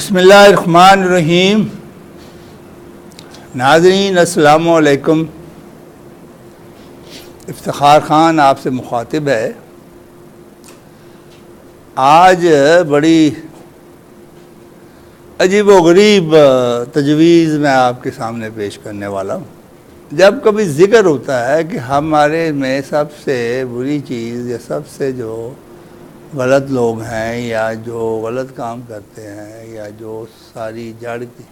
بسم اللہ الرحمن الرحیم۔ ناظرین السلام علیکم۔ افتخار خان آپ سے مخاطب ہے۔ آج بڑی عجیب و غریب تجویز میں آپ کے سامنے پیش کرنے والا ہوں۔ جب کبھی ذکر ہوتا ہے کہ ہمارے میں سب سے بری چیز یا سب سے جو غلط لوگ ہیں یا جو غلط کام کرتے ہیں یا جو ساری جڑ کی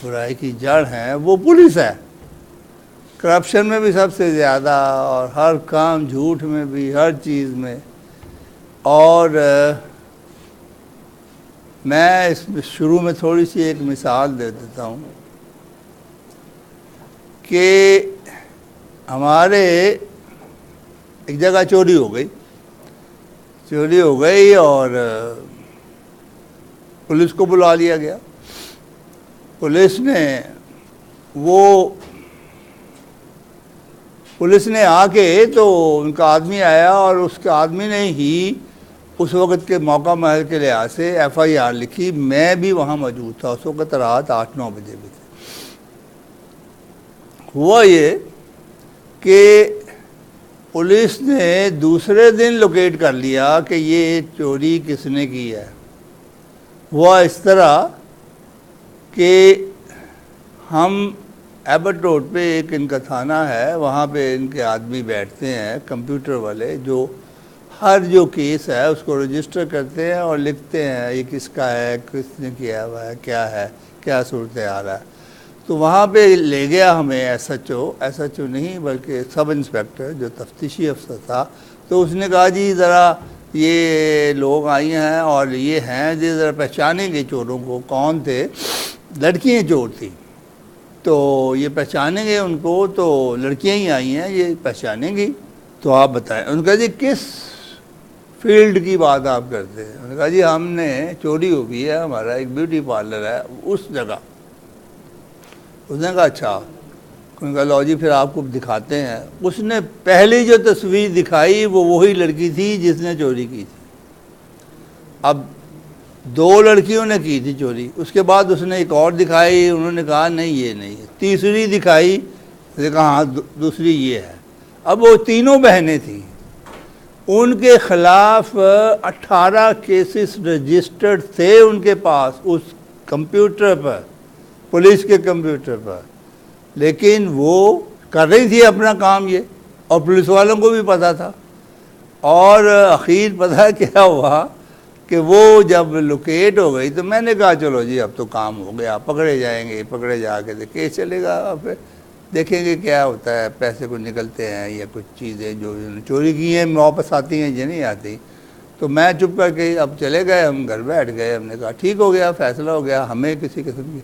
برائی کی جڑ ہیں وہ پولیس ہے، کرپشن میں بھی سب سے زیادہ اور ہر کام جھوٹ میں بھی ہر چیز میں، اور میں اس شروع میں تھوڑی سی ایک مثال دے دیتا ہوں کہ ہمارے ایک جگہ چوری ہو گئی اور پولیس کو بلا لیا گیا۔ پولیس نے آ کے تو ان کا آدمی آیا اور اس کے آدمی نے ہی اس وقت کے موقع محل کے لحاظ سے FIR لکھی۔ میں بھی وہاں موجود تھا، اس وقت رات 8-9 بجے بھی تھے۔ ہوا یہ کہ پولیس نے دوسرے دن لوکیٹ کر لیا کہ یہ چوری کس نے کی ہے۔ ہوا اس طرح کہ ہم ایبٹ روڈ پہ ایک ان کا تھانہ ہے، وہاں پہ ان کے آدمی بیٹھتے ہیں کمپیوٹر والے، جو ہر جو کیس ہے اس کو رجسٹر کرتے ہیں اور لکھتے ہیں یہ کس کا ہے، کس نے کیا ہوا ہے، کیا صورتحال ہے۔ تو وہاں پہ لے گیا ہمیں SHO نہیں بلکہ سب انسپیکٹر جو تفتیشی افسر تھا۔ تو اس نے کہا جی ذرا یہ لوگ آئی ہیں اور یہ ہیں جی ذرا پہچانیں گے چوروں کو، کون تھے؟ لڑکیاں چور تھیں، تو یہ پہچانیں گے ان کو، تو لڑکیاں ہی آئی ہیں یہ پہچانیں گی، تو آپ بتائیں۔ ان کا جی کس فیلڈ کی بات آپ کرتے ہیں؟ انہوں نے کہا جی ہم نے چوری ہو گئی ہے، ہمارا ایک بیوٹی پارلر ہے اس جگہ۔ اس نے کہا اچھا، انہوں نے کہا لو جی پھر آپ کو دکھاتے ہیں۔ اس نے پہلی جو تصویر دکھائی وہ وہی لڑکی تھی جس نے چوری کی تھی۔ اب 2 لڑکیوں نے کی تھی چوری، اس کے بعد اس نے ایک اور دکھائی، انہوں نے کہا نہیں یہ نہیں ہے۔ تیسری دکھائی، اس نے کہا ہاں دوسری یہ ہے۔ اب وہ تینوں بہنیں تھیں، ان کے خلاف 18 کیسز رجسٹرڈ تھے ان کے پاس اس کمپیوٹر پر، پولیس کے کمپیوٹر پر، لیکن وہ کر رہی تھی اپنا کام یہ، اور پولیس والوں کو بھی پتہ تھا۔ اور اخیر پتہ کیا ہوا کہ وہ جب لوکیٹ ہو گئی تو میں نے کہا چلو جی اب تو کام ہو گیا، پکڑے جائیں گے، پکڑے جا کے کیس چلے گا، پھر دیکھیں گے کیا ہوتا ہے، پیسے کو نکلتے ہیں یا کچھ چیزیں جو چوری کی ہیں واپس آتی ہیں یا نہیں آتی۔ تو میں چپ کر کے اب چلے گئے، ہم گھر بیٹھ گئے، ہم نے کہا ٹھیک ہو گیا، فیصلہ ہو گیا، ہمیں کسی قسم کی۔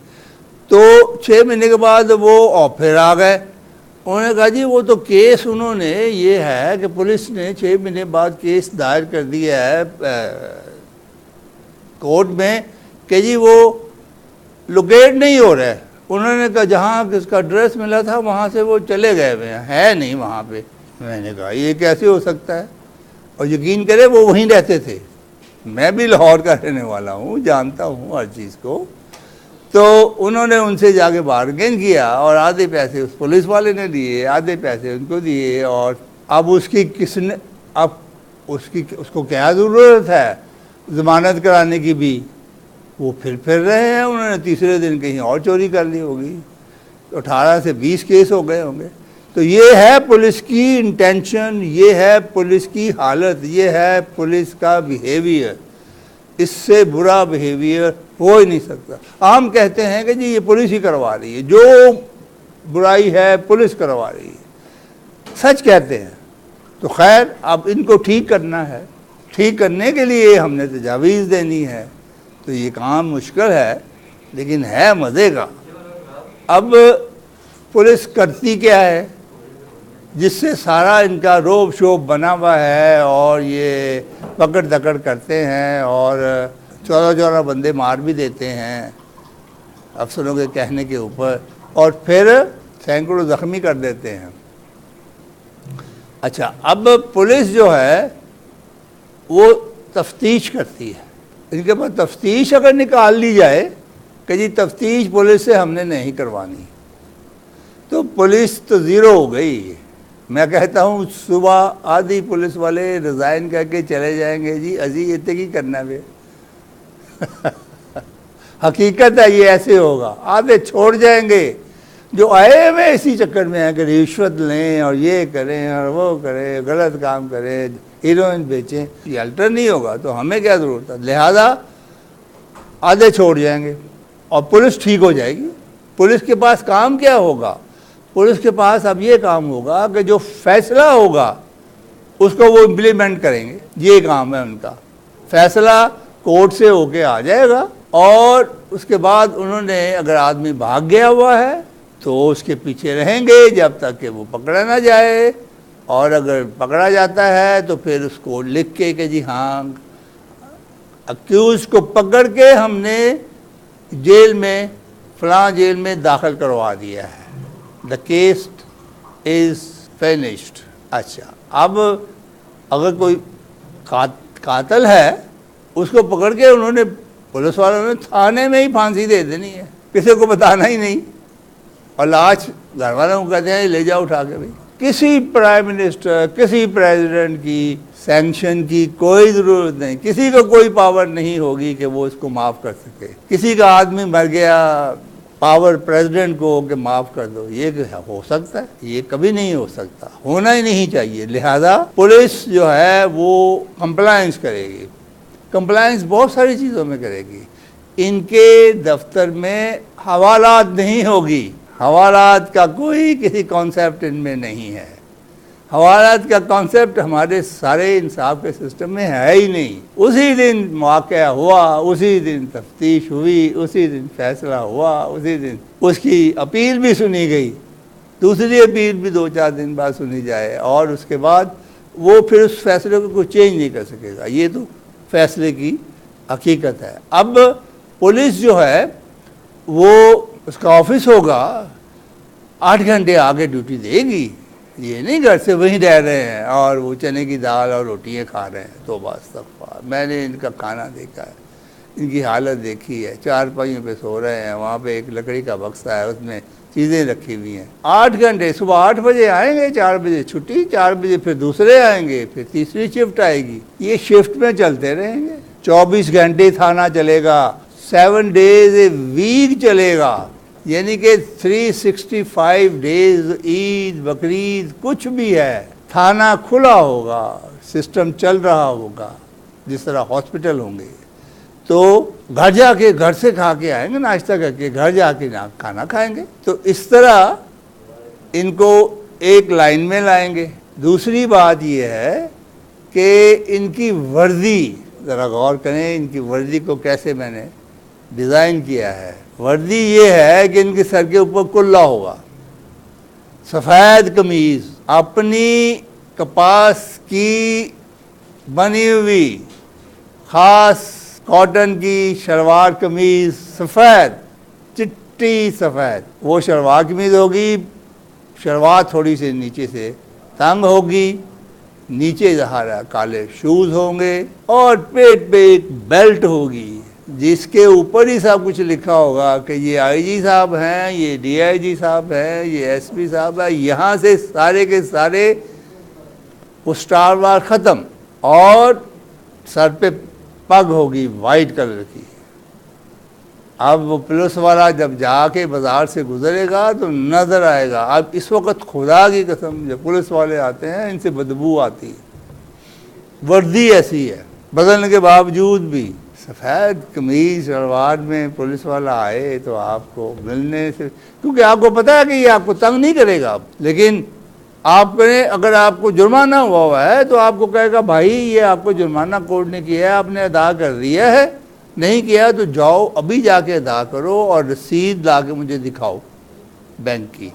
تو 6 مہینے کے بعد وہ پھر آ گئے، انہوں نے کہا جی وہ تو کیس انہوں نے یہ ہے کہ پولیس نے 6 مہینے بعد کیس دائر کر دیا ہے کورٹ میں کہ جی وہ لوکیٹ نہیں ہو رہا ہے۔ انہوں نے کہا جہاں کس کا ایڈریس ملا تھا وہاں سے وہ چلے گئے ہوئے ہیں، ہے نہیں وہاں پہ۔ میں نے کہا یہ کیسے ہو سکتا ہے؟ اور یقین کرے وہ وہیں رہتے تھے، میں بھی لاہور کا رہنے والا ہوں، جانتا ہوں ہر چیز کو۔ تو انہوں نے ان سے جا کے بارگین کیا اور آدھے پیسے اس پولیس والے نے دیے، آدھے پیسے ان کو دیے، اور اب اس کی کس نے، اب اس کو کیا ضرورت ہے ضمانت کرانے کی بھی؟ وہ پھر رہے ہیں، انہوں نے تیسرے دن کہیں اور چوری کر لی ہوگی، 18 سے 20 کیس ہو گئے ہوں گے۔ تو یہ ہے پولیس کی انٹینشن، یہ ہے پولیس کی حالت، یہ ہے پولیس کا بیہیویئر۔ اس سے برا بیہیویئر ہو ہی نہیں سکتا۔ عام کہتے ہیں کہ جی یہ پولیس ہی کروا رہی ہے، جو برائی ہے پولیس کروا رہی ہے، سچ کہتے ہیں۔ تو خیر اب ان کو ٹھیک کرنا ہے، ٹھیک کرنے کے لیے ہم نے تجاویز دینی ہے، تو یہ کام مشکل ہے لیکن ہے مزے کا۔ اب پولیس کرتی کیا ہے جس سے سارا ان کا روب شوب بنا ہوا ہے، اور یہ پکڑ دکڑ کرتے ہیں اور 14 بندے مار بھی دیتے ہیں افسروں کے کہنے کے اوپر، اور پھر سینکڑوں زخمی کر دیتے ہیں۔ اچھا، اب پولیس جو ہے وہ تفتیش کرتی ہے، ان کے پاس تفتیش اگر نکال لی جائے کہ جی تفتیش پولیس سے ہم نے نہیں کروانی، تو پولیس تو زیرو ہو گئی۔ میں کہتا ہوں صبح آدھی پولیس والے ریزائن کر کے چلے جائیں گے، جی ازی اتنے کی کرنا ہے حقیقت ہے یہ ایسے ہوگا، آدھے چھوڑ جائیں گے جو آئے ہوئے اسی چکر میں ہیں کہ رشوت لیں اور یہ کریں اور وہ کریں، غلط کام کریں، ہیروئن بیچیں، یہ الٹر نہیں ہوگا تو ہمیں کیا ضرورت ہے؟ لہذا آدھے چھوڑ جائیں گے اور پولیس ٹھیک ہو جائے گی۔ پولیس کے پاس کام کیا ہوگا؟ پولیس کے پاس اب یہ کام ہوگا کہ جو فیصلہ ہوگا اس کو وہ امپلیمنٹ کریں گے، یہ کام ہے ان کا۔ فیصلہ کورٹ سے ہو کے آ جائے گا اور اس کے بعد انہوں نے اگر آدمی بھاگ گیا ہوا ہے تو اس کے پیچھے رہیں گے جب تک کہ وہ پکڑا نہ جائے، اور اگر پکڑا جاتا ہے تو پھر اس کو لکھ کے کہ جی ہاں اکیوز کو پکڑ کے ہم نے جیل میں فلاں جیل میں داخل کروا دیا ہے، دا کیس از فینشڈ۔ اچھا، اب اگر کوئی قاتل ہے اس کو پکڑ کے انہوں نے پولیس والوں نے تھانے میں ہی پھانسی دے دینی ہے، کسی کو بتانا ہی نہیں، اور لاش گھر والوں کو کہتے ہیں لے جاؤ اٹھا کے۔ بھائی کسی پرائم منسٹر، کسی پریزیڈنٹ کی سینکشن کی کوئی ضرورت نہیں، کسی کو کوئی پاور نہیں ہوگی کہ وہ اس کو معاف کر سکے۔ کسی کا آدمی مر گیا، پاور پریزیڈنٹ کو کہ معاف کر دو، یہ ہو سکتا ہے؟ یہ کبھی نہیں ہو سکتا، ہونا ہی نہیں چاہیے۔ لہذا پولیس جو ہے وہ کمپلائنس کرے گی، کمپلائنس بہت ساری چیزوں میں کرے گی۔ ان کے دفتر میں حوالات نہیں ہوگی، حوالات کا کوئی کسی کانسیپٹ ان میں نہیں ہے۔ حوالات کا کانسیپٹ ہمارے سارے انصاف کے سسٹم میں ہے ہی نہیں۔ اسی دن واقعہ ہوا، اسی دن تفتیش ہوئی، اسی دن فیصلہ ہوا، اسی دن اس کی اپیل بھی سنی گئی، دوسری اپیل بھی 2-4 دن بعد سنی جائے، اور اس کے بعد وہ پھر اس فیصلے کو کوئی چینج نہیں کر سکے گا۔ یہ تو فیصلے کی حقیقت ہے۔ اب پولیس جو ہے وہ اس کا آفس ہوگا، 8 گھنٹے آگے ڈیوٹی دے گی، یہ نہیں گھر سے وہیں رہ رہے ہیں اور وہ چنے کی دال اور روٹیاں کھا رہے ہیں۔ توبہ استغفار، میں نے ان کا کھانا دیکھا ہے، ان کی حالت دیکھی ہے، 4 پائیوں پہ سو رہے ہیں، وہاں پہ ایک لکڑی کا بکسہ ہے، اس میں چیزیں رکھی ہوئی ہیں۔ 8 گھنٹے، صبح 8 بجے آئیں گے، 4 بجے چھٹی، 4 بجے پھر دوسرے آئیں گے، پھر تیسری شفٹ آئے گی، یہ شفٹ میں چلتے رہیں گے۔ 24 گھنٹے تھانہ چلے گا، 7 ڈیز اے ویک چلے گا، یعنی کہ 365 ڈیز، عید بقرعید کچھ بھی ہے، تھانہ کھلا ہوگا، سسٹم چل رہا ہوگا، جس طرح ہاسپٹل ہوں گے۔ تو گھر جا کے، گھر سے کھا کے آئیں گے، ناشتہ کر کے گھر جا کے کھانا کھائیں گے۔ تو اس طرح ان کو ایک لائن میں لائیں گے۔ دوسری بات یہ ہے کہ ان کی وردی، ذرا غور کریں ان کی وردی کو کیسے میں نے ڈیزائن کیا ہے۔ وردی یہ ہے کہ ان کے سر کے اوپر کلہ ہوگا، سفید قمیض، اپنی کپاس کی بنی ہوئی خاص کاٹن کی شلوار قمیض، سفید، چٹی سفید، وہ شلوار قمیض ہوگی، شلوار تھوڑی سی نیچے سے تنگ ہوگی، نیچے ظاہر کالے شوز ہوں گے، اور پیٹ پہ ایک بیلٹ ہوگی جس کے اوپر ہی سب کچھ لکھا ہوگا کہ یہ آئی جی صاحب ہیں، یہ ڈی آئی جی صاحب ہیں، یہ ایس پی صاحب ہیں۔ یہاں سے سارے کے سارے وہ سٹار وار ختم، اور سر پہ پگ ہوگی وائٹ کلر کی۔ اب وہ پولیس والا جب جا کے بازار سے گزرے گا تو نظر آئے گا۔ اب اس وقت خدا کی قسم جب پولیس والے آتے ہیں ان سے بدبو آتی ہے، وردی ایسی ہے، بدلنے کے باوجود بھی سفید قمیض شلوار میں پولیس والا آئے تو آپ کو ملنے سے، کیونکہ آپ کو پتہ ہے کہ یہ آپ کو تنگ نہیں کرے گا، لیکن آپ نے اگر آپ کو جرمانہ ہوا ہے تو آپ کو کہے گا بھائی یہ آپ کو جرمانہ کورٹ نے کیا ہے، آپ نے ادا کر دیا ہے، نہیں کیا تو جاؤ ابھی جا کے ادا کرو اور رسید لا کے مجھے دکھاؤ بینک کی،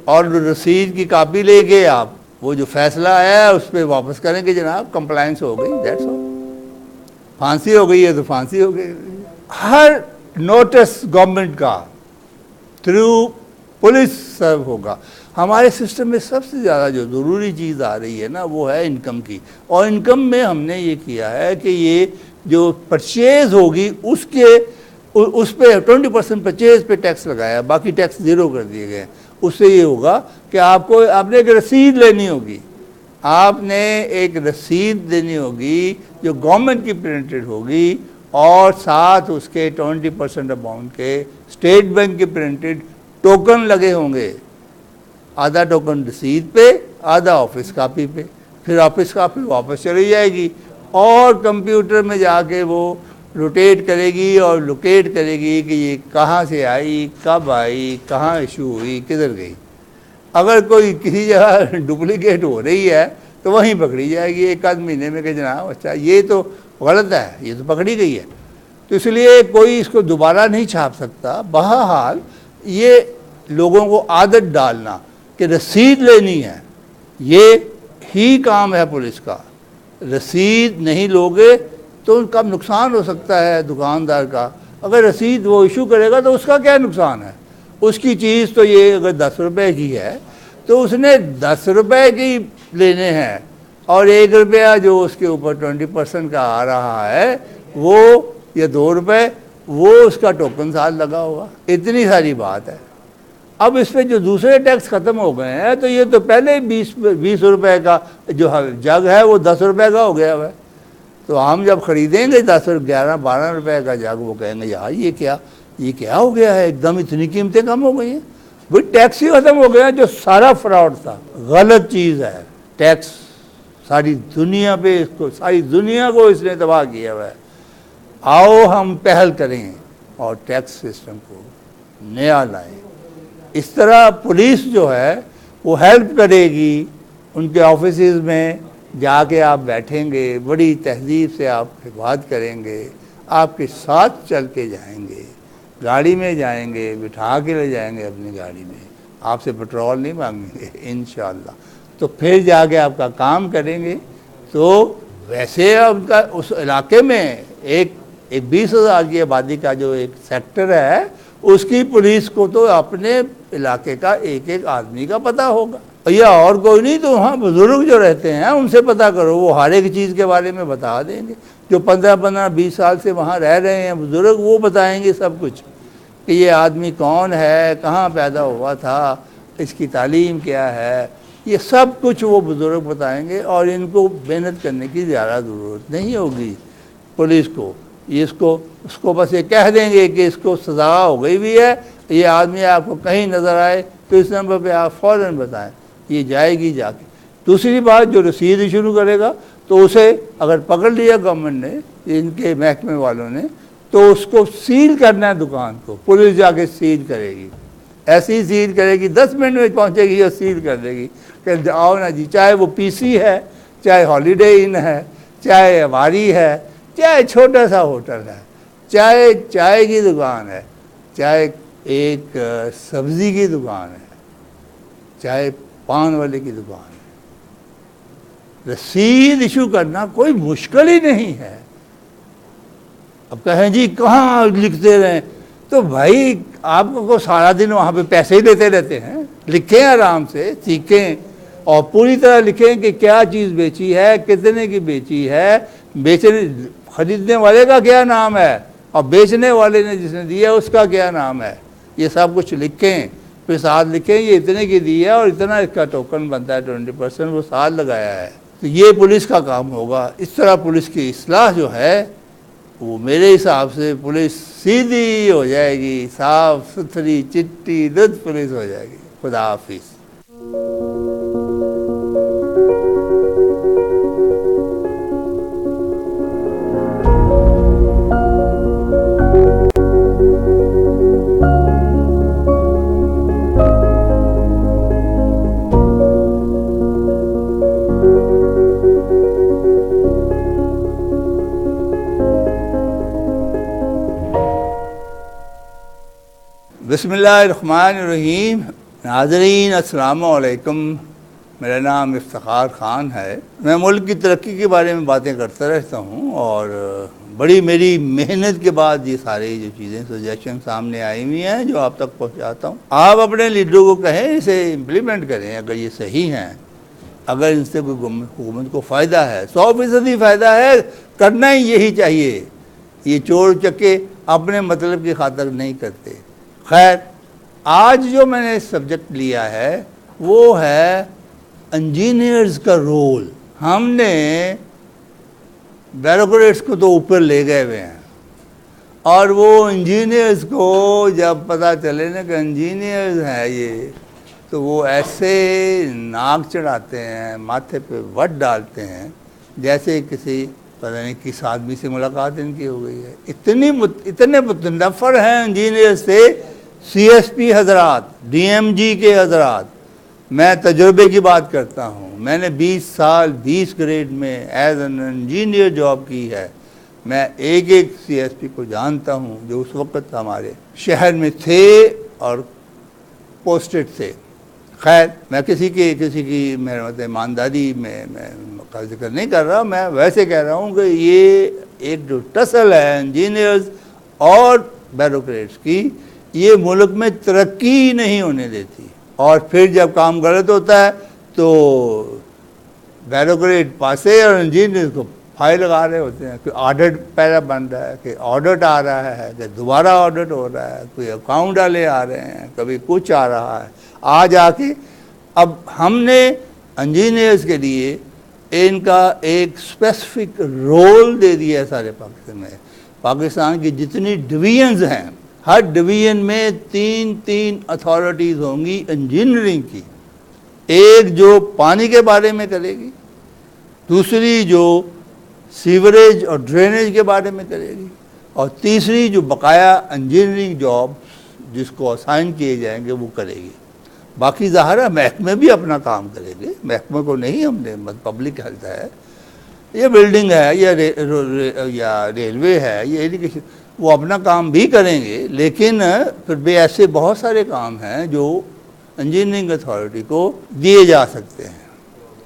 اور رسید کی کاپی لے کے آپ وہ جو فیصلہ آیا ہے اس پہ واپس کریں کہ جناب کمپلائنس ہو گئی، دیٹس آل۔ پھانسی ہو گئی ہے تو پھانسی ہو گئی۔ ہر نوٹس گورنمنٹ کا تھرو پولیس سرو ہوگا۔ ہمارے سسٹم میں سب سے زیادہ جو ضروری چیز آ رہی ہے نا وہ ہے انکم کی، اور انکم میں ہم نے یہ کیا ہے کہ یہ جو پرچیز ہوگی اس کے اس پہ 20% پرچیز پہ ٹیکس لگایا، باقی ٹیکس زیرو کر دیے گئے. اس سے یہ ہوگا کہ آپ نے ایک رسید لینی ہوگی، آپ نے ایک رسید دینی ہوگی جو گورنمنٹ کی پرنٹڈ ہوگی، اور ساتھ اس کے 20% اماؤنٹ کے اسٹیٹ بینک کے پرنٹڈ ٹوکن لگے ہوں گے. آدھا ٹوکن رسید پہ، آدھا آفس کاپی پہ. پھر آفس کاپی واپس چلی جائے گی اور کمپیوٹر میں جا کے وہ روٹیٹ کرے گی اور لوکیٹ کرے گی کہ یہ کہاں سے آئی، کب آئی، کہاں ایشو ہوئی، کدھر گئی. اگر کوئی کسی جگہ ڈپلیکیٹ ہو رہی ہے تو وہیں پکڑی جائے گی 1 آدھ مہینے میں کہ جناب اچھا یہ تو غلط ہے، یہ تو پکڑی گئی ہے. تو اس لیے کوئی اس کو دوبارہ نہیں چھاپ سکتا. بہرحال یہ لوگوں کو عادت ڈالنا کہ رسید لینی ہے، یہ ہی کام ہے پولیس کا. رسید نہیں لوگے تو ان کا نقصان ہو سکتا ہے دکاندار کا. اگر رسید وہ ایشو کرے گا تو اس کا کیا نقصان ہے؟ اس کی چیز تو یہ اگر 10 روپے کی ہے تو اس نے 10 روپے کی لینے ہیں، اور 1 روپیہ جو اس کے اوپر 20% کا آ رہا ہے وہ، یا 2 روپے، وہ اس کا ٹوکن ساتھ لگا ہوگا. اتنی ساری بات ہے. اب اس پہ جو دوسرے ٹیکس ختم ہو گئے ہیں تو یہ تو پہلے 20 روپے کا جو جگ ہے وہ 10 روپے کا ہو گیا ہے. تو ہم جب خریدیں گے 10 11 12 روپے کا جگ، وہ کہیں گے یار یہ کیا ہو گیا ہے، ایک دم اتنی قیمتیں کم ہو گئی ہیں. وہ ٹیکس ہی ختم ہو گیا جو سارا فراڈ تھا. غلط چیز ہے ٹیکس. ساری دنیا پہ ساری دنیا کو اس نے تباہ کیا ہوا ہے. آؤ ہم پہل کریں اور ٹیکس سسٹم کو نیا لائیں. اس طرح پولیس جو ہے وہ ہیلپ کرے گی. ان کے آفیسز میں جا کے آپ بیٹھیں گے، بڑی تہذیب سے آپ سے بات کریں گے، آپ کے ساتھ چل کے جائیں گے، گاڑی میں جائیں گے، بٹھا کے لے جائیں گے اپنی گاڑی میں، آپ سے پیٹرول نہیں مانگیں گے انشاءاللہ. تو پھر جا کے آپ کا کام کریں گے. تو ویسے ان کا اس علاقے میں ایک 20,000 کی آبادی کا جو ایک سیکٹر ہے، اس کی پولیس کو تو اپنے علاقے کا ایک آدمی کا پتہ ہوگا. یا اور کوئی نہیں تو وہاں بزرگ جو رہتے ہیں ان سے پتہ کرو، وہ ہر ایک چیز کے بارے میں بتا دیں گے. جو 15-20 سال سے وہاں رہ رہے ہیں بزرگ، وہ بتائیں گے سب کچھ کہ یہ آدمی کون ہے، کہاں پیدا ہوا تھا، اس کی تعلیم کیا ہے. یہ سب کچھ وہ بزرگ بتائیں گے، اور ان کو محنت کرنے کی زیادہ ضرورت نہیں ہوگی پولیس کو. اس کو بس یہ کہہ دیں گے کہ اس کو سزا ہو گئی بھی ہے، یہ آدمی آپ کو کہیں نظر آئے تو اس نمبر پہ آپ فوراً بتائیں، یہ جائے گی جا کے. دوسری بات، جو رسید شروع کرے گا تو اسے اگر پکڑ لیا گورنمنٹ نے، ان کے محکمے والوں نے، تو اس کو سیل کرنا ہے دکان کو. پولیس جا کے سیل کرے گی، ایسی سیل کرے گی 10 منٹ میں پہنچے گی اور سیل کر دے گی کہ آؤ نا جی. چاہے وہ PC ہے، چاہے ہالیڈے ان ہے، چاہے اواری ہے، چاہے چھوٹا سا ہوٹل ہے، چاہے چائے کی دکان ہے، چاہے ایک سبزی کی دکان ہے، چاہے پان والے کی دکان ہے. رسید ایشو کرنا کوئی مشکل ہی نہیں ہے. اب کہیں جی کہاں لکھتے رہیں، تو بھائی آپ کو سارا دن وہاں پہ پیسے ہی دیتے رہتے ہیں. لکھیں آرام سے، سیکھیں اور پوری طرح لکھیں کہ کیا چیز بیچی ہے، کتنے کی بیچی ہے، خریدنے والے کا کیا نام ہے، اور بیچنے والے نے جس نے دیا اس کا کیا نام ہے. یہ سب کچھ لکھیں. پھر ساتھ لکھیں یہ اتنے کی دی ہے اور اتنا اس کا ٹوکن بنتا ہے 20%، وہ ساتھ لگایا ہے. تو یہ پولیس کا کام ہوگا. اس طرح پولیس کی اصلاح جو ہے وہ میرے حساب سے پولیس سیدھی ہو جائے گی، صاف ستھری چٹی دودھ پولیس ہو جائے گی. خدا حافظ. بسم اللہ الرحمن الرحیم. ناظرین السلام علیکم. میرا نام افتخار خان ہے. میں ملک کی ترقی کے بارے میں باتیں کرتا رہتا ہوں، اور بڑی میری محنت کے بعد یہ ساری جو چیزیں سجیشن سامنے آئی ہوئی ہیں جو آپ تک پہنچاتا ہوں. آپ اپنے لیڈروں کو کہیں اسے امپلیمنٹ کریں اگر یہ صحیح ہیں، اگر ان سے کوئی حکومت کو فائدہ ہے، 100% فائدہ ہے، کرنا ہی یہی چاہیے. یہ چور چکے اپنے مطلب کی خاطر نہیں کرتے۔ خیر، آج جو میں نے سبجیکٹ لیا ہے وہ ہے انجینئرز کا رول۔ ہم نے بیوروکریٹس کو تو اوپر لے گئے ہوئے ہیں، اور وہ انجینئرز کو جب پتہ چلے نا کہ انجینئرز ہیں یہ، تو وہ ایسے ناک چڑھاتے ہیں، ماتھے پہ وٹ ڈالتے ہیں جیسے کسی پتہ نہیں کس آدمی سے ملاقات ان کی ہو گئی ہے۔ اتنے متنفر ہیں انجینئر سے، سی ایس پی حضرات، ڈی ایم جی کے حضرات۔ میں تجربے کی بات کرتا ہوں، میں نے 20 سال 20 گریڈ میں ایز این انجینئر جاب کی ہے۔ میں ایک سی ایس پی کو جانتا ہوں جو اس وقت ہمارے شہر میں تھے اور پوسٹڈ تھے۔ خیر، میں کسی کی ایمانداری میں کا ذکر نہیں کر رہا، میں ویسے کہہ رہا ہوں کہ یہ ایک جو ٹسل ہے انجینئرز اور بیوروکریٹس کی، یہ ملک میں ترقی نہیں ہونے دیتی۔ اور پھر جب کام غلط ہوتا ہے تو بیوروکریٹ پاسے اور انجینئر کو پھائی لگا رہے ہوتے ہیں کہ آڈٹ پہلا بن رہا ہے، کہ آڈٹ آ رہا ہے، کہ دوبارہ آڈٹ ہو رہا ہے، کوئی اکاؤنٹ والے آ رہے ہیں، کبھی کچھ آ رہا ہے۔ آج آ کے اب ہم نے انجینئرز کے لیے ان کا ایک اسپیسیفک رول دے دیا ہے سارے پاکستان میں۔ پاکستان کی جتنی ڈویژنز ہیں، ہر ڈویژن میں 3 اتھارٹیز ہوں گی انجینئرنگ کی۔ ایک جو پانی کے بارے میں کرے گی، دوسری جو سیوریج اور ڈرینیج کے بارے میں کرے گی، اور تیسری جو بقایا انجینئرنگ جاب جس کو اسائن کیے جائیں گے وہ کرے گی۔ باقی ظاہر ہے محکمے بھی اپنا کام کریں گے، محکمے کو نہیں ہم نے، پبلک ہیلتھ ہے، یہ بلڈنگ ہے، یا ریلوے ہے، یہ ایجوکیشن، وہ اپنا کام بھی کریں گے، لیکن پھر بھی ایسے بہت سارے کام ہیں جو انجینئرنگ اتھارٹی کو دیے جا سکتے ہیں۔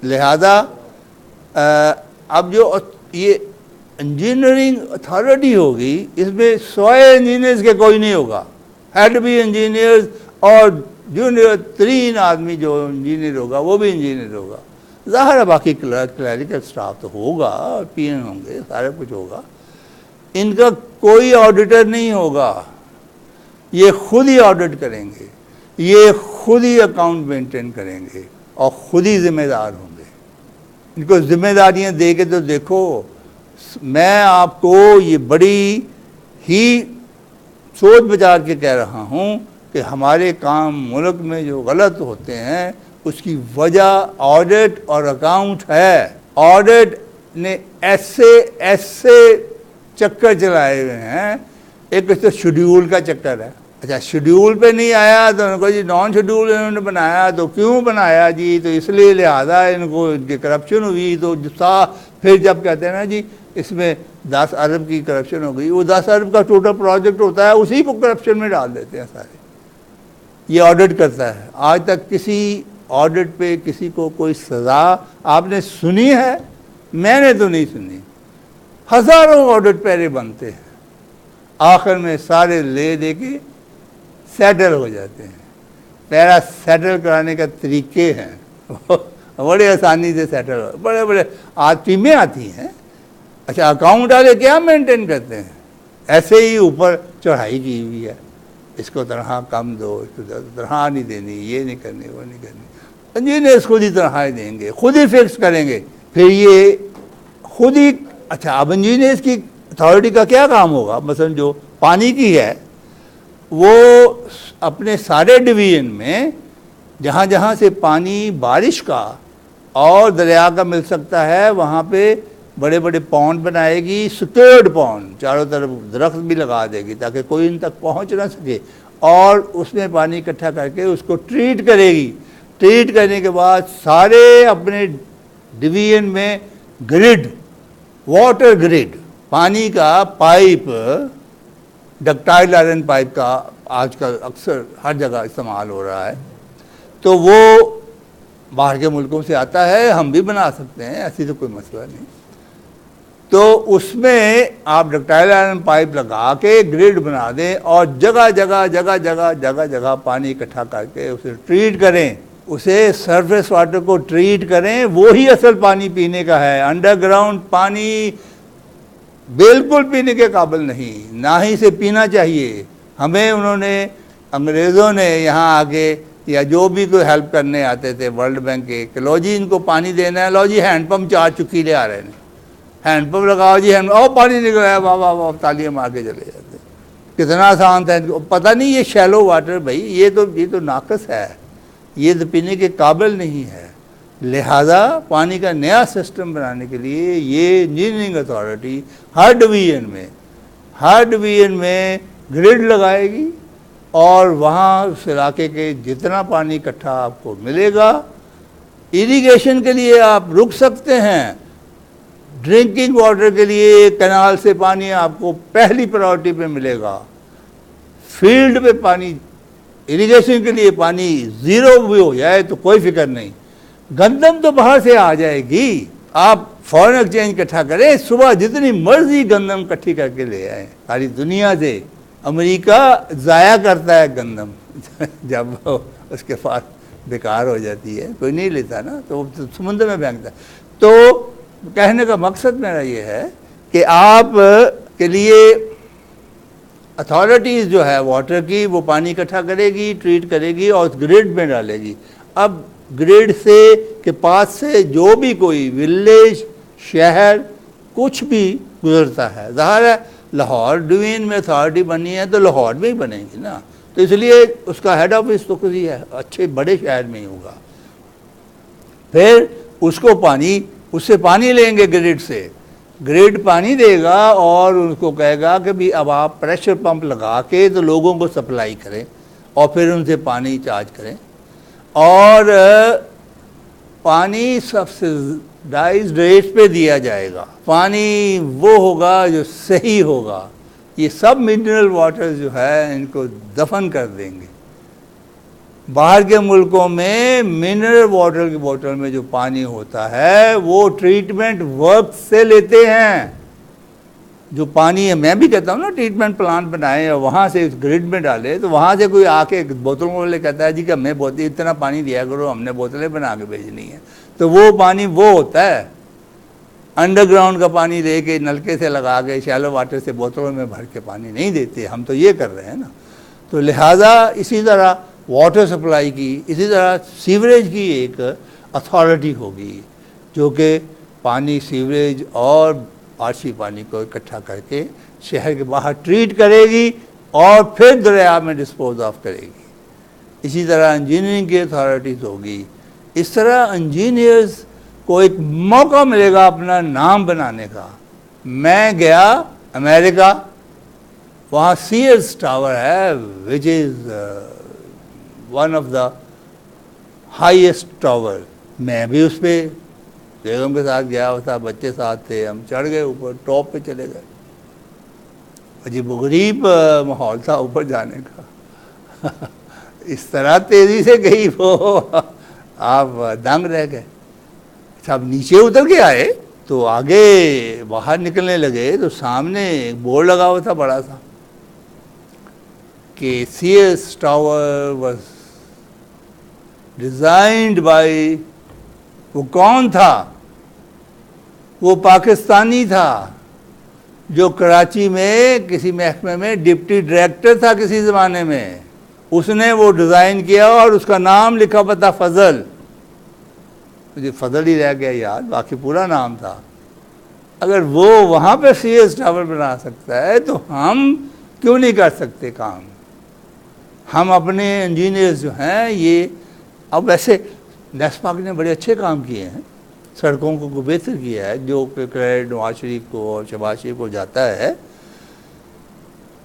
لہذا اب جو یہ انجینئرنگ اتھارٹی ہوگی، اس میں سوائے انجینئرز کے کوئی نہیں ہوگا، ہیڈ بھی انجینئرز اور جونیئر ترین آدمی جو انجینئر ہوگا وہ بھی انجینئر ہوگا۔ ظاہر ہے باقی کلیریکل سٹاف تو ہوگا، پی این ہوں گے، سارا کچھ ہوگا۔ ان کا کوئی آڈیٹر نہیں ہوگا، یہ خود ہی آڈٹ کریں گے، یہ خود ہی اکاؤنٹ مینٹین کریں گے اور خود ہی ذمہ دار ہوں گے۔ ان کو ذمہ داریاں دے کے تو دیکھو، میں آپ کو یہ بڑی ہی سوچ بچار کے کہہ رہا ہوں کہ ہمارے کام ملک میں جو غلط ہوتے ہیں اس کی وجہ آڈٹ اور اکاؤنٹ ہے۔ آڈٹ نے ایسے چکر چلائے ہوئے ہیں، ایک تو شیڈیول کا چکر ہے۔ اچھا، شیڈیول پہ نہیں آیا تو ان کو جی نان شیڈیول انہوں نے بنایا، تو کیوں بنایا جی؟ تو اس لیے لہٰذا ان کو ان کی کرپشن ہوئی، تو پھر جب کہتے ہیں نا جی اس میں 10 ارب کی کرپشن ہو گئی، وہ 10 ارب کا ٹوٹل پروجیکٹ ہوتا ہے، اسی کو کرپشن میں ڈال دیتے ہیں سارے۔ یہ آڈٹ کرتا ہے۔ آج تک کسی آڈٹ پہ کسی کو کوئی سزا آپ نے سنی ہے؟ میں نے تو نہیں سنی۔ ہزاروں آڈٹ پیرے بنتے ہیں، آخر میں سارے لے دے کے سیٹل ہو جاتے ہیں۔ پیرا سیٹل کرانے کا طریقے ہیں، بڑے آسانی سے سیٹل ہو، بڑے ٹیمیں آتی ہیں۔ اچھا، اکاؤنٹ والے کیا مینٹین کرتے ہیں؟ ایسے ہی اوپر چڑھائی کی ہوئی ہے، اس کو تنخواہ کم دو، اس کو تنخواہ نہیں دینی، یہ نہیں کرنی، وہ نہیں کرنی۔ انجینئرس خود ہی تنخواہیں دیں گے، خود ہی فکس کریں گے، پھر یہ خود ہی۔ اچھا، اب انجینئرس کی اتھارٹی کا کیا کام ہوگا؟ مثلا جو پانی کی ہے، وہ اپنے سارے ڈویژن میں جہاں جہاں سے پانی بارش کا اور دریا کا مل سکتا ہے وہاں پہ بڑے بڑے پونڈ بنائے گی، سیکیورڈ پونڈ، چاروں طرف درخت بھی لگا دے گی تاکہ کوئی ان تک پہنچ نہ سکے، اور اس میں پانی اکٹھا کر کے اس کو ٹریٹ کرے گی۔ ٹریٹ کرنے کے بعد سارے اپنے ڈویژن میں گرڈ، واٹر گرڈ، پانی کا پائپ، ڈکٹائل آئرن پائپ کا آج کل اکثر ہر جگہ استعمال ہو رہا ہے، تو وہ باہر کے ملکوں سے آتا ہے، ہم بھی بنا سکتے ہیں، ایسی تو کوئی مسئلہ نہیں۔ تو اس میں آپ ڈکٹائل آئرن پائپ لگا کے گرڈ بنا دیں اور جگہ جگہ پانی اکٹھا کر کے اسے ٹریٹ کریں، اسے سرفیس واٹر کو ٹریٹ کریں، وہی اصل پانی پینے کا ہے۔ انڈر گراؤنڈ پانی بالکل پینے کے قابل نہیں، نہ ہی اسے پینا چاہیے. ہمیں انہوں نے انگریزوں نے یہاں آگے یا جو بھی کوئی ہیلپ کرنے آتے تھے ورلڈ بینک کے کہ لو جی ان کو پانی دینا ہے، لو جی ہینڈ پمپ 4 چکی لے آ رہے ہیں، ہینڈ پمپ لگاؤ جی ہینڈ پانی نکل رہا ہے، واہ واہ واہ تالیاں مار کے چلے جاتے. کتنا آسان تھا. پتہ نہیں یہ شیلو واٹر بھائی یہ تو ناقص ہے، یہ تو پینے کے قابل نہیں ہے. لہذا پانی کا نیا سسٹم بنانے کے لیے یہ انجینئرنگ اتھارٹی ہر ڈویژن میں گرڈ لگائے گی اور وہاں اس علاقے کے جتنا پانی اکٹھا آپ کو ملے گا، اریگیشن کے لیے آپ رک سکتے ہیں، ڈرنکنگ واٹر کے لیے کینال سے پانی آپ کو پہلی پرائورٹی پہ ملے گا، فیلڈ پہ پانی اریگیشن کے لیے پانی زیرو بھی ہو جائے تو کوئی فکر نہیں. گندم تو باہر سے آ جائے گی، آپ فورن ایکسچینج اکٹھا کریں، صبح جتنی مرضی گندم اکٹھی کر کے لے آئیں ساری دنیا سے. امریکہ ضائع کرتا ہے گندم جب اس کے پاس بیکار ہو جاتی ہے، کوئی نہیں لیتا نا تو سمندر میں پھینکتا ہے. تو کہنے کا مقصد میرا یہ ہے کہ آپ کے لیے اتھارٹیز جو ہے واٹر کی وہ پانی اکٹھا کرے گی، ٹریٹ کرے گی اور گریڈ میں ڈالے گی. اب گریڈ سے کے پاس سے جو بھی کوئی ولیج شہر کچھ بھی گزرتا ہے، ظاہر ہے لاہور ڈوین میں اتھارٹی بنی ہے تو لاہور میں ہی بنے گی نا، تو اس لیے اس کا ہیڈ آفس تو کسی اچھے بڑے شہر میں ہی ہوگا. پھر اس کو اس سے پانی لیں گے گریڈ سے، گریڈ پانی دے گا اور ان کو کہے گا کہ بھی اب آپ پریشر پمپ لگا کے تو لوگوں کو سپلائی کریں اور پھر ان سے پانی چارج کریں، اور پانی سبسڈائزڈ ریٹ پہ دیا جائے گا. پانی وہ ہوگا جو صحیح ہوگا. یہ سب منرل واٹر جو ہے ان کو دفن کر دیں گے. باہر کے ملکوں میں منرل واٹر کی بوتل میں جو پانی ہوتا ہے وہ ٹریٹمنٹ ورک سے لیتے ہیں. جو پانی ہے میں بھی کہتا ہوں نا ٹریٹمنٹ پلانٹ بنائے اور وہاں سے اس گریڈ میں ڈالے تو وہاں سے کوئی آ کے بوتلوں والے کہتا ہے جی کہ ہمیں اتنا پانی دیا کرو، ہم نے بوتلیں بنا کے بھیجنی ہے. تو وہ پانی وہ ہوتا ہے انڈر گراؤنڈ کا پانی لے کے نلکے سے لگا کے شیلو واٹر سے بوتلوں میں بھر کے پانی نہیں دیتے. ہم تو یہ کر رہے ہیں نا. تو لہٰذا اسی طرح واٹر سپلائی کی، اسی طرح سیوریج کی ایک اتھارٹی ہوگی جو کہ پانی سیوریج اور آرسی پانی کو اکٹھا کر کے شہر کے باہر ٹریٹ کرے گی اور پھر دریا میں ڈسپوز آف کرے گی. اسی طرح انجینئرنگ کی اتھارٹیز ہوگی. اس طرح انجینئرز کو ایک موقع ملے گا اپنا نام بنانے کا. میں گیا امریکہ، وہاں سیئرز ٹاور ہے which is one of the highest tower. میں بھی اس پہ بیگم کے ساتھ گیا ہوا تھا، بچے ساتھ تھے، ہم چڑھ گئے اوپر، ٹاپ پہ چلے گئے. عجیب و غریب ماحول تھا اوپر جانے کا. اس طرح تیزی سے گئی وہ آپ دنگ رہ گئے. اب نیچے اتر کے آئے تو آگے باہر نکلنے لگے تو سامنے ایک بورڈ لگا ہوا تھا بڑا سا کہ Sears tower was designed by, وہ کون تھا؟ وہ پاکستانی تھا جو کراچی میں کسی محکمے میں ڈپٹی ڈائریکٹر تھا کسی زمانے میں. اس نے وہ ڈیزائن کیا اور اس کا نام لکھا ہوا تھا فضل. مجھے فضل ہی رہ گیا یاد، باقی پورا نام تھا. اگر وہ وہاں پہ سیئرز ٹاور بنا سکتا ہے تو ہم کیوں نہیں کر سکتے کام؟ ہم اپنے انجینئرز جو ہیں یہ اب ویسے نیسپاک نے بڑے اچھے کام کیے ہیں، سڑکوں کو بہتر کیا ہے، جو کہ کریڈ نواز شریف کو اور شہباز شریف کو جاتا ہے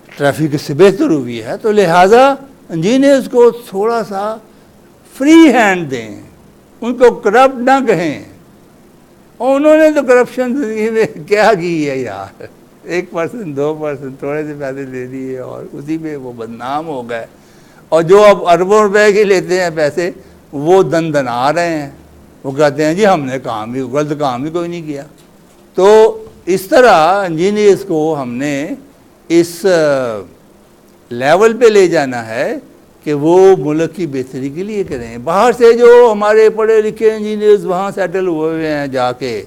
ٹریفک اس سے بہتر ہوئی ہے. تو لہٰذا انجینئرز کو تھوڑا سا فری ہینڈ دیں، ان کو کرپٹ نہ کہیں. اور انہوں نے تو کرپشن زندگی میں کیا کی ہے یار، 1% 2% تھوڑے سے پیسے دے دیے اور اسی میں وہ بدنام ہو گئے. اور جو اب اربوں روپے کے لیتے ہیں پیسے وہ دن آ رہے ہیں، وہ کہتے ہیں جی ہم نے غلط کام بھی کوئی نہیں کیا. تو اس طرح انجینئرز کو ہم نے اس لیول پہ لے جانا ہے کہ وہ ملک کی بہتری کے لیے کریں. باہر سے جو ہمارے پڑھے لکھے انجینئرز وہاں سیٹل ہوئے ہیں جا کے،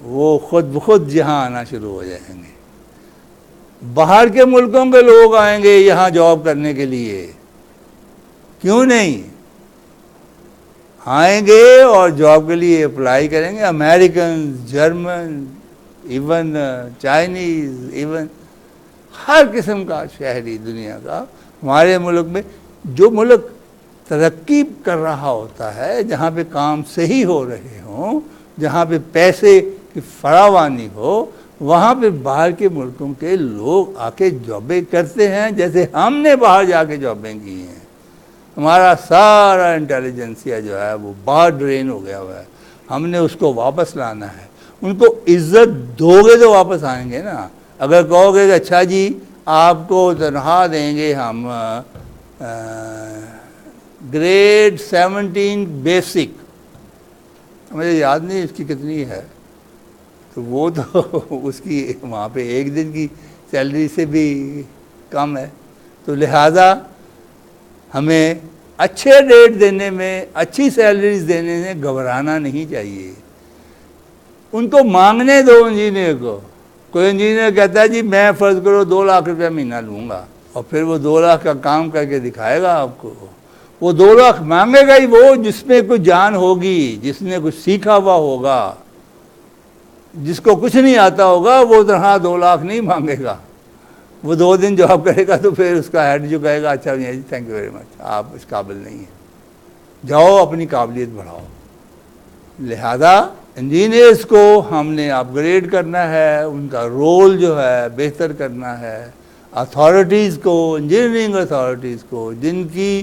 وہ خود بخود یہاں آنا شروع ہو جائیں گے. باہر کے ملکوں کے لوگ آئیں گے یہاں جاب کرنے کے لیے، کیوں نہیں آئیں گے اور جاب کے لیے اپلائی کریں گے. American, German, even Chinese, even ہر قسم کا شہری دنیا کا ہمارے ملک میں. جو ملک ترقی کر رہا ہوتا ہے، جہاں پہ کام صحیح ہو رہے ہوں، جہاں پہ پیسے کی فراوانی ہو، وہاں پہ باہر کے ملکوں کے لوگ آ کے جابیں کرتے ہیں، جیسے ہم نے باہر جا کے جابیں کی ہیں. ہمارا سارا انٹیلیجنسیا جو ہے وہ باہر ڈرین ہو گیا ہوا ہے، ہم نے اس کو واپس لانا ہے. ان کو عزت دو گے تو واپس آئیں گے نا. اگر کہو گے کہ اچھا جی آپ کو تنخواہ دیں گے ہم گریڈ 17 بیسک، مجھے یاد نہیں اس کی کتنی ہے، تو وہ تو اس کی وہاں پہ ایک دن کی سیلری سے بھی کم ہے. تو لہٰذا ہمیں اچھے ریٹ دینے میں، اچھی سیلریز دینے میں گھبرانا نہیں چاہیے. ان کو مانگنے دو انجینئر کو. کوئی انجینئر کہتا ہے جی میں فرض کرو 2 لاکھ روپیہ مہینہ لوں گا، اور پھر وہ 2 لاکھ کا کام کر کے دکھائے گا آپ کو. وہ 2 لاکھ مانگے گا ہی وہ جس میں کوئی جان ہوگی، جس نے کچھ سیکھا ہوا ہوگا. جس کو کچھ نہیں آتا ہوگا وہ طرح 2 لاکھ نہیں مانگے گا. وہ 2 دن جاب کرے گا تو پھر اس کا ہیڈ جو کہے گا اچھا جی تھینک یو ویری مچ، آپ اس قابل نہیں ہیں، جاؤ اپنی قابلیت بڑھاؤ. لہذا انجینئرس کو ہم نے اپ گریڈ کرنا ہے، ان کا رول جو ہے بہتر کرنا ہے. اتھارٹیز کو، انجینئرنگ اتھارٹیز کو، جن کی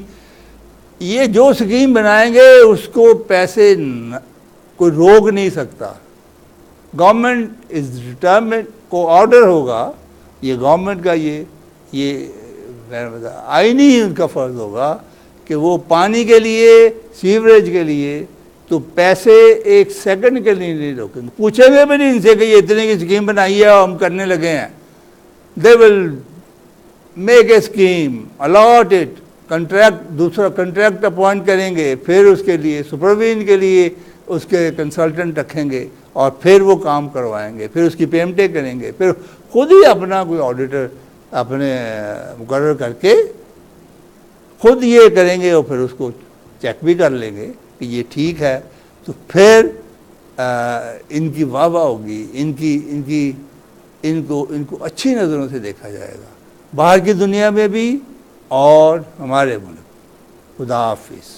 یہ جو سکیم بنائیں گے اس کو پیسے کوئی روک نہیں سکتا. گورنمنٹ از ڈٹرمنٹ، کو آرڈر ہوگا، یہ گورنمنٹ کا یہ آئینی ان کا فرض ہوگا کہ وہ پانی کے لیے، سیوریج کے لیے تو پیسے 1 سیکنڈ کے لیے نہیں روکیں گے. پوچھیں گے بھی نہیں ان سے کہ یہ اتنے کی سکیم بنائی ہے اور ہم کرنے لگے ہیں. They will make a scheme, allot it, contract, دوسرا کنٹریکٹ اپوائنٹ کریں گے، پھر اس کے لیے سپرویژن کے لیے اس کے کنسلٹنٹ رکھیں گے اور پھر وہ کام کروائیں گے، پھر اس کی پیمنٹیں کریں گے، پھر خود ہی اپنا کوئی آڈیٹر اپنے مقرر کر کے خود یہ کریں گے اور پھر اس کو چیک بھی کر لیں گے کہ یہ ٹھیک ہے. تو پھر ان کی واہ واہ ہوگی، ان کو اچھی نظروں سے دیکھا جائے گا باہر کی دنیا میں بھی اور ہمارے ملک. خدا حافظ.